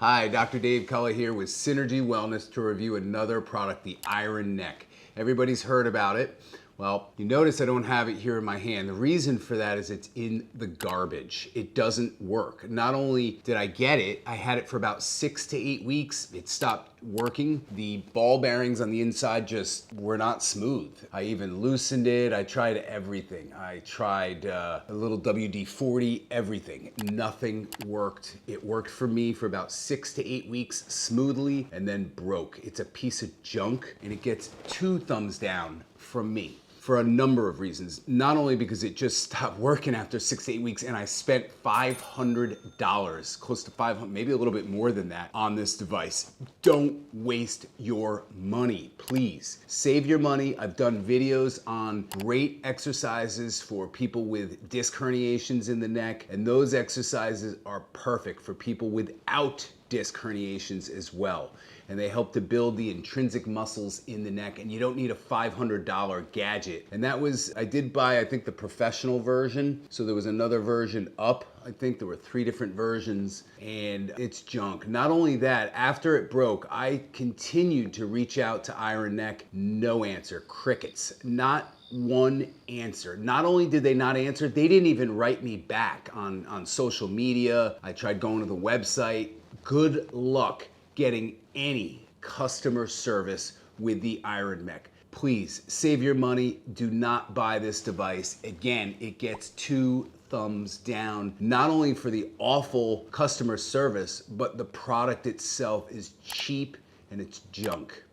Hi, Dr. Dave Kulla here with Synergy Wellness to review another product, the Iron Neck. Everybody's heard about it. Well, you notice I don't have it here in my hand. The reason for that is it's in the garbage. It doesn't work. Not only did I get it, I had it for about 6 to 8 weeks. It stopped working. The ball bearings on the inside just were not smooth. I even loosened it. I tried everything. I tried a little WD-40, everything. Nothing worked. It worked for me for about 6 to 8 weeks smoothly and then broke. It's a piece of junk and it gets 2 thumbs down from me for a number of reasons. Not only because it just stopped working after 6 to 8 weeks and I spent $500, close to 500, maybe a little bit more than that on this device. Don't waste your money, please. Save your money. I've done videos on great exercises for people with disc herniations in the neck, and those exercises are perfect for people without disc herniations as well. And they help to build the intrinsic muscles in the neck, and you don't need a $500 gadget. And that was, I did buy, I think, the professional version. So there was another version up. I think there were 3 different versions, and it's junk. Not only that, after it broke, I continued to reach out to Iron Neck. No answer, crickets. Not one answer. Not only did they not answer, they didn't even write me back on social media. I tried going to the website. Good luck getting any customer service with the Iron Neck. Please save your money. Do not buy this device. Again, it gets 2 thumbs down, not only for the awful customer service, but the product itself is cheap and it's junk.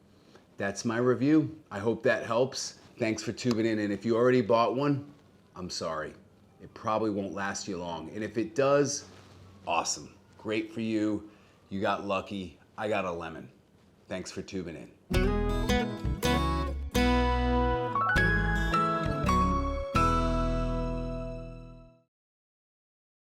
That's my review. I hope that helps. Thanks for tuning in. And if you already bought one, I'm sorry. It probably won't last you long. And if it does, awesome. Great for you. You got lucky. I got a lemon. Thanks for tuning in.